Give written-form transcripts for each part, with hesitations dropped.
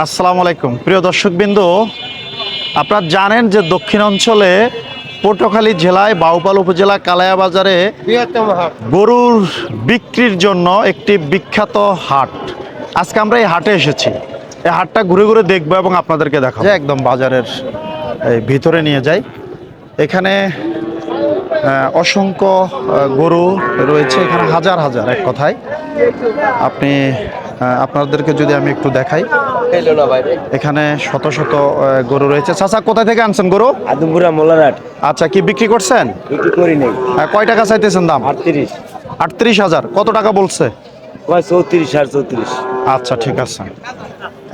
আসসালামু আলাইকুম প্রিয় দর্শকবৃন্দ, আপনারা জানেন যে দক্ষিণ অঞ্চলে পটুয়াখালী জেলায় বাউপাল উপজেলা কালায়া বাজারে গরুর বিক্রির জন্য একটি বিখ্যাত হাট। আজকে আমরা এই হাটে এসেছি। এই হাটটা ঘুরে ঘুরে দেখবো এবং আপনাদেরকে দেখাবো। একদম বাজারের এই ভিতরে নিয়ে যাই। এখানে অসংখ্য গরু রয়েছে, এখানে হাজার হাজার, এক কথায় আপনি আপনাদেরকে যদি আমি একটু দেখাই, এখানে শত শত গরু রয়েছে। চাচা, কোথায় থেকে আনছেন গরু? আদমপুরা মোল্লারহাট। আচ্ছা, কি বিক্রি করছেন? বিক্রি করি নাই। কয় টাকা চাইতেছেন দাম? 38। 38,000। কত টাকা বলছে? 34 আর 34। আচ্ছা, ঠিক আছে।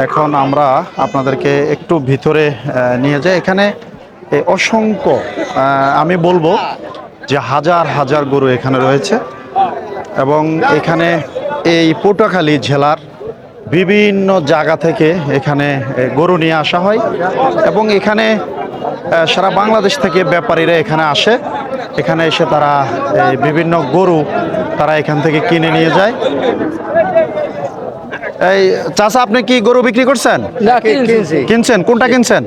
এখন আমরা আপনাদেরকে একটু ভিতরে নিয়ে যাই। এখানে অসংখ্য, আমি বলবো যে হাজার হাজার গরু এখানে রয়েছে এবং এখানে এই পটুয়াখালী জেলার বিভিন্ন জায়গা থেকে এখানে গরু নিয়ে আসা হয় এবং এখানে সারা বাংলাদেশ থেকে ব্যাপারীরা এখানে আসে। এখানে এসে তারা বিভিন্ন গরু তারা এখান থেকে কিনে নিয়ে যায়। এই চাচা, আপনি কি গরু বিক্রি করছেন? না, কিনছি। কিনছেন? কোনটা কিনছেন?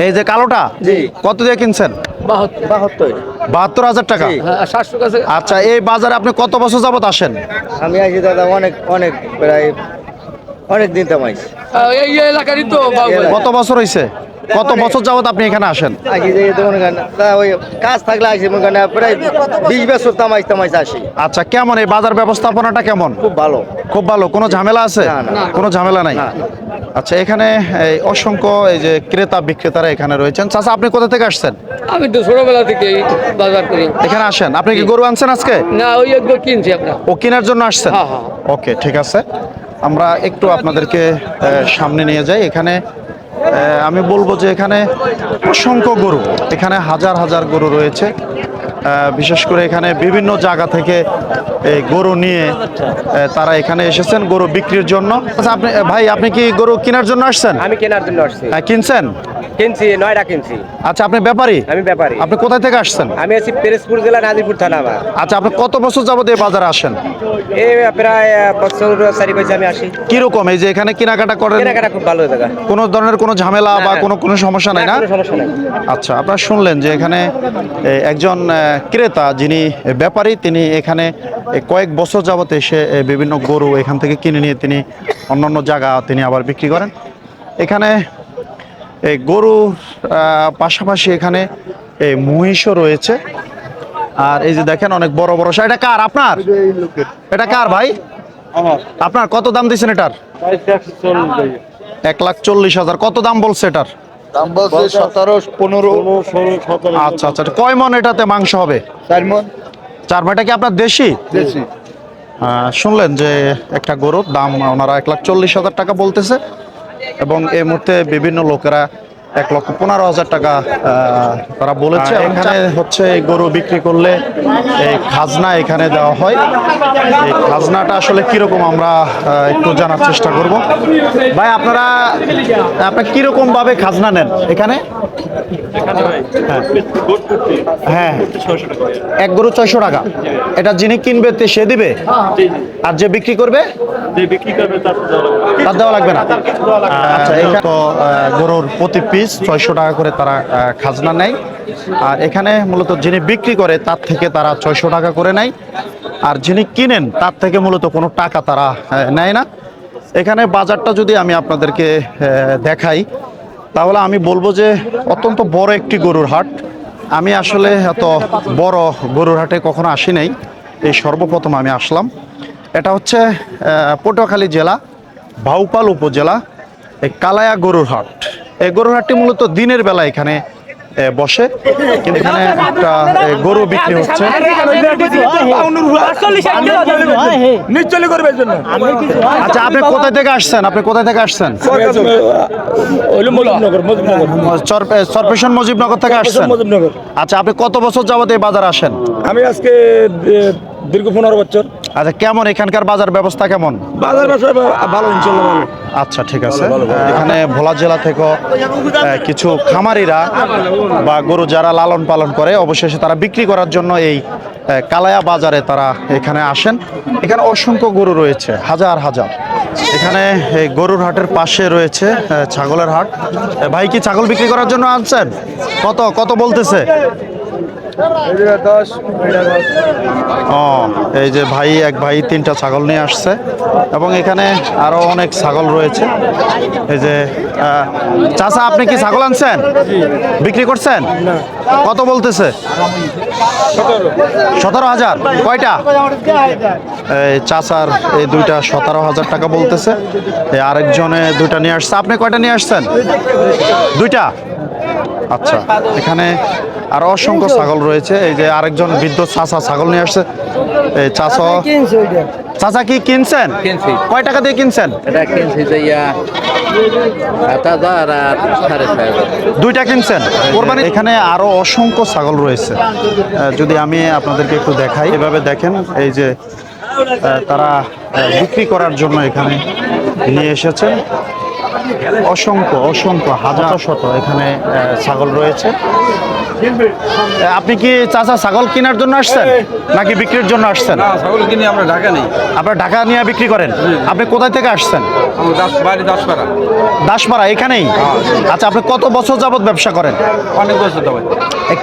এই যে কালোটা? জি। কত দিয়ে কিনছেন? 72। 72,000 টাকা। আচ্ছা, এই বাজারে আপনি কত বছর যাবত আসেন? আমি আছি দাদা অনেক প্রায় অনেক দিন তামাইছি। এই এলাকারই তো কত বছর হয়েছে? কত বছর যাবত আপনি এখানে আসেন? আছি যে তো মনে করেন ওই কাজ থাকলে আসি, মনে করেন প্রায় 20 বছর তামাইছি আসি। আচ্ছা, কেমন এই বাজার ব্যবস্থাপনাটা কেমন? খুব ভালো। খুব ভালো। কোনো ঝামেলা আছে? না। কোনো ঝামেলা নাই। না। আচ্ছা, এখানে এই অসংখ্য এই যে ক্রেতা বিক্রেতারা এখানে রয়েছেন। চাচা, আপনি কোথা থেকে আসছেন? আমি তো ছোটবেলা থেকে বাজার করি। এখানে আসেন। আপনি কি গরু আনছেন আজকে? না, ওই একবার কিনছি আপনার। ও কেনার জন্য আসছেন? হ্যাঁ, হ্যাঁ। ওকে, ঠিক আছে। আমরা একটু আপনাদেরকে সামনে নিয়ে যাই। এখানে আমি বলবো যে এখানে অসংখ্য গরু, এখানে হাজার হাজার গরু রয়েছে। বিশেষ করে এখানে বিভিন্ন জায়গা থেকে এই গরু নিয়ে তারা এখানে এসেছেন গরু বিক্রির জন্য। আচ্ছা, আপনি ভাই, আপনি কি গরু কেনার জন্য আসছেন? আমি কেনার জন্য আসছি। কিনছেন? কিনছি, 9টা কিনছি। আচ্ছা, আপনি ব্যাপারী? আমি ব্যাপারী। আপনি কোথায় থেকে আসছেন? আমি আছি পিরোজপুর জেলা নাজিরপুর থানা। আমার আচ্ছা, আপনি কত বছর যাবত এই বাজারে আসেন? এই প্রায় বছর 4 বছর আমি আসি। কিরকম এই যে এখানে কেনাকাটা করেন? কেনাকাটা খুব ভালো জায়গা। কোনো ধরনের কোনো ঝামেলা বা কোনো সমস্যা নাই না? কোনো সমস্যা নাই। আচ্ছা, আপনারা শুনলেন যে এখানে একজন ক্রেতা যিনি ব্যাপারী, তিনি এখানে কয়েক বছর যাবত এসে বিভিন্ন গরু এখান থেকে কিনে নিয়ে তিনি অন্যান্য জায়গা তিনি আবার বিক্রি করেন। এখানে এই গরু পাশাপাশি এখানে এই মহিষও রয়েছে। আর এই যে দেখেন অনেক বড় বড়। এটা কার? আপনার? এটা কার ভাই? আপনার? কত দাম দিচ্ছেন এটার? 1,40,000। কত দাম বলছে এটার? দাম বলছে 17, 15, 16, 17। আচ্ছা আচ্ছা, কয় মন এটাতে মাংস হবে? 4 মণ। 4 মণ। এটা কি আপনার দেশি? দেশি। শুনলেন যে একটা গরুর দাম ওনারা 1,40,000 টাকা বলতেছে এবং এই মুহূর্তে বিভিন্ন লোকেরা 1,15,000 টাকা তারা বলেছে। এখানে হচ্ছে এই গরু বিক্রি করলে এই খাজনা এখানে দেওয়া হয়। এই খাজনাটা আসলে কিরকম আমরা একটু জানার চেষ্টা করব। ভাই, আপনারা কিরকম ভাবে খাজনা নেন এখানে? হ্যাঁ, এক গরু 600 টাকা। এটা যিনি কিনবে সে দিবে, আর যে বিক্রি করবে তার দেওয়া লাগবে না। আচ্ছা, এটা তো গরুর প্রতি পিস 600 টাকা করে তারা খাজনা নেয়। আর এখানে মূলত যিনি বিক্রি করে তার থেকে তারা 600 টাকা করে নেয়, আর যিনি কিনেন তার থেকে মূলত কোনো টাকা তারা নেয় না। এখানে বাজারটা যদি আমি আপনাদেরকে দেখাই, তাহলে আমি বলবো যে অত্যন্ত বড় একটি গরুর হাট। আমি আসলে এত বড় গরুর হাটে কখনো আসি নাই, এই সর্বপ্রথম আমি আসলাম। এটা হচ্ছে পটুয়াখালী জেলা বাউপাল উপজেলা এই কালায়া গরুর হাট। এই গরুর হাটটি মূলত দিনের বেলা এখানে বসে, কিন্তু এখানে একটা গরু বিক্রি হচ্ছে। আচ্ছা, আপনি কোথায় থেকে আসছেন? চরপেশন মুজিবনগর থেকে আসছেন। আচ্ছা, আপনি কত বছর যাবত এই বাজার আসেন? আমি আজকে দীর্ঘ 15 বছর। আচ্ছা, কেমন এখানকার বাজার ব্যবস্থা কেমন? বাজার ব্যবসা ভালো, ইনশাআল্লাহ ভালো। আচ্ছা, ঠিক আছে। এখানে ভোলা জেলা থেকে কিছু খামারিরা বা গরু যারা লালন পালন করে অবশেষে তারা বিক্রি করার জন্য এই কালায়া বাজারে তারা এখানে আসেন। এখানে অসংখ্য গরু রয়েছে, হাজার হাজার। এখানে এই গরুর হাটের পাশে রয়েছে ছাগলের হাট। ভাই কি ছাগল বিক্রি করার জন্য আনছেন? কত কত বলতেছে? ও, এই যে ভাই, এক ভাই 3টা ছাগল নিয়ে আসছে এবং এখানে আরো অনেক ছাগল রয়েছে। এই যে চাচা, আপনি কি ছাগল আনছেন, বিক্রি করছেন? কত বলতেছে? 17,000। কয়টা? এই চাচার এই দুইটা 17,000 টাকা বলতেছে। এই আরেকজনে দুইটা নিয়ে আসছে। আপনি কয়টা নিয়ে আসছেন? দুইটা। আচ্ছা, এখানে আরো অসংখ্য ছাগল রয়েছে। এই যে আরেকজন বৃদ্ধ চাচা ছাগল নিয়ে আসছে। এই চাচা কি কিনছেন? কিনছি। কয় টাকা দিয়ে কিনছেন? এটা কিনছি যে 7,000 আর 6,500। দুইটা কিনছেন কোরবানি। এখানে আরো অসংখ্য ছাগল রয়েছে। যদি আমি আপনাদেরকে একটু দেখাই, এভাবে দেখেন, এই যে তারা বিক্রি করার জন্য এখানে নিয়ে এসেছেন। অসংখ্য অসংখ্য হাজার শত এখানে ছাগল রয়েছে। আপনি কি চাচা ছাগল কেনার জন্য আসছেন নাকি বিক্রির জন্য আসছেন? ছাগল কিনে আমরা ঢাকা নেই, আপনার ঢাকা নিয়ে বিক্রি করেন? আপনি কোথায় থেকে আসছেন? বাড়ি দাসপাড়া। দাসপাড়া এখানেই? আচ্ছা, আপনি কত বছর যাবত ব্যবসা করেন? অনেক বছর তো ভাই।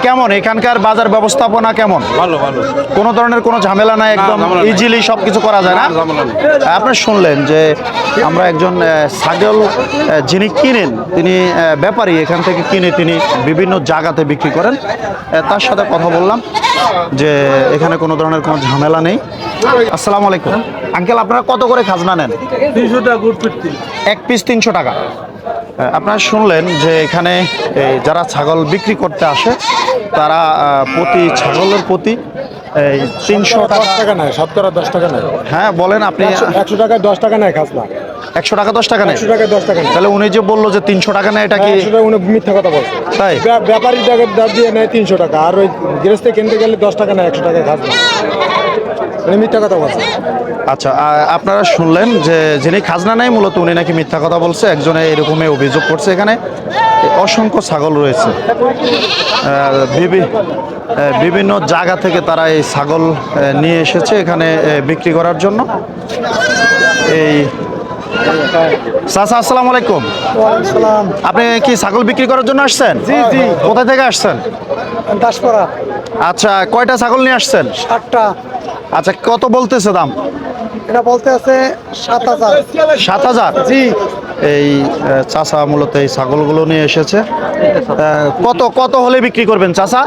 কেমন এখানকার বাজার ব্যবস্থাপনা কেমন? ভালো ভালো, কোনো ধরনের কোনো ঝামেলা নাই, একদম ঝামেলা নাই। ইজিলি সবকিছু করা যায় না? না, ঝামেলা নেই। আপনি শুনলেন যে আমরা একজন ছাগল যিনি কিনেন, তিনি ব্যাপারী, এখান থেকে কিনে তিনি বিভিন্ন জায়গাতে বিক্রি করেন। তার সাথে কথা বললাম যে এখানে কোনো ধরনের কোনো ঝামেলা নেই। আসসালামু আলাইকুম আঙ্কেল, আপনারা কত করে খাজনা নেন? 300 টাকা গুড় পিটতি। এক পিস 300 টাকা। আপনারা শুনলেন যে এখানে যারা ছাগল বিক্রি করতে আসে তারা প্রতি ছাগলের প্রতি এই 300 টাকা। 10 টাকা নেয়, 10 টাকা নেয়। হ্যাঁ বলেন আপনি। 100 টাকায় 10 টাকা নেয় খাজনা। 100 টাকা 10 টাকা নেয়? 100 টাকায় 10 টাকা নেয়। তাহলে উনি যে বললো যে 300 টাকা নেয়, এটা কি? 100 টাকা উনি মিথ্যা কথা বলছে। তাই? ব্যাপারী দাম দিয়ে নেয় 300 টাকা, আর ওই গৃহস্থে কিনতে গেলে 10 টাকা নেয়, 100 টাকায় খাজনা। উনি মিথ্যা কথা বলছে। আচ্ছা, আপনারা শুনলেন যে যিনি খাজনা নেয় মূলত উনি নাকি মিথ্যা কথা বলছে। একজনে এরকমই অভিযোগ করছে। এখানে অসংখ্য ছাগল রয়েছে। বিভিন্ন জায়গা থেকে তারা এই ছাগল নিয়ে এসেছে এখানে বিক্রি করার জন্য। এই চাচা, আসসালামু আলাইকুম। আপনি কি ছাগল বিক্রি করার জন্য আসছেন? জি জি। কোথায় থেকে আসছেন? দাসপাড়া। আচ্ছা, কয়টা ছাগল নিয়ে আসছেন? 8টা। আচ্ছা, কত বলতেছে দাম? এটা বলতে আছে 7,000। 7,000? জি। এই চাচা মূলত এই ছাগলগুলো নিয়ে এসেছে। কত কত হলে বিক্রি করবেন চাচা?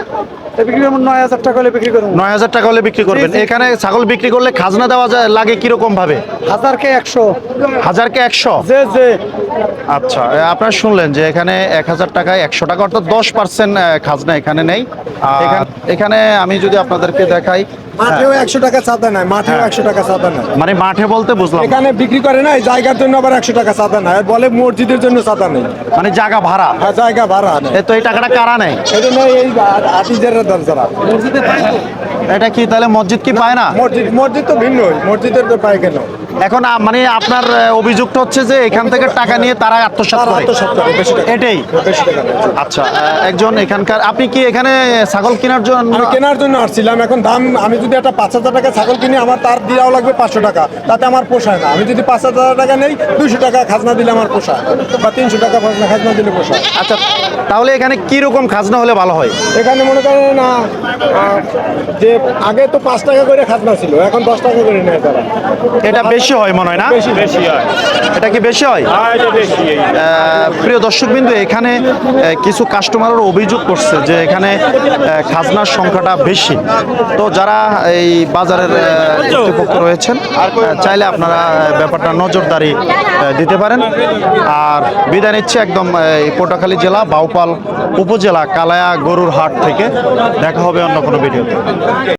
বিক্রি করবো 9,000 টাকা হলে বিক্রি করবো। 9,000 টাকা হলে বিক্রি করবেন। জি, জি। এখানে ছাগল বিক্রি করলে খাজনা দেওয়া যায় লাগে কিরকম ভাবে? 1000কে 100। 1000-কে 100? যে যে। আচ্ছা, আপনারা শুনলেন যে এখানে 1000 টাকায় 100 টাকা, অর্থাৎ 10% খাজনা এখানে নেই। আর এখানে আমি যদি আপনাদেরকে দেখাই, মাঠেও 100 টাকা চাঁদা নেয়, মাঠেও 100 টাকা চাঁদা নেয়। মানে মাঠে বলতে বুঝলাম না। এখানে বিক্রি করে না, এই জায়গার জন্য আবার 100 টাকা চাঁদা নেয়, বলে মসজিদের জন্য চাঁদা নেই। মানে জায়গা ভাড়া? হ্যাঁ, জায়গা ভাড়া নেয়। তো এই টাকাটা কারা নেয়? এই জন্য এই আতিজের দাম যারা মসজিদে পায় না। এটা কি তাহলে মসজিদ কি পায় না? মসজিদ তো ভিন্ন, মসজিদের তো পায় কেন? এখন মানে আপনার অভিযুক্ত হচ্ছে যে এখান থেকে টাকা নিয়ে তারা আত্মসাৎ করে। বেশি টাকা। এটাই? বেশি টাকা নেয়। আচ্ছা, একজন এখানকার, আপনি কি এখানে ছাগল কেনার জন্য? আমি কেনার জন্য আসছিলাম। এখন দাম, আমি যদি একটা 5,000 টাকা ছাগল কিনি, আমার তার দেওয়াও লাগবে 500 টাকা, তাতে আমার পোষায় না। আমি যদি 5,000 টাকা নেই, 200 টাকা খাজনা দিলে আমার পোষায়, বা 300 টাকা খাজনা দিলে পোষায়। আচ্ছা, তাহলে এখানে কি রকম খাজনা হলে ভালো হয়? এখানে মনে করেন না, যে আগে তো 5 টাকা করে খাজনা ছিল, এখন 10 টাকা করে নেয় তারা। এটা বেশি হয় মনে হয় না? বেশি হয়। এটা কি বেশি হয়? প্রিয় দর্শকবৃন্দ, এখানে কিছু কাস্টমারের অভিযোগ করছে যে এখানে খাজনার সংখ্যাটা বেশি। তো যারা এই বাজারের কর্তৃপক্ষ রয়েছেন, চাইলে আপনারা ব্যাপারটা নজরদারি দিতে পারেন। আর বিদায় নিচ্ছে একদম এই পটুয়াখালী জেলা বাউপাল উপজেলা কালায়া গরুর হাট থেকে। দেখা হবে অন্য কোনো ভিডিওতে।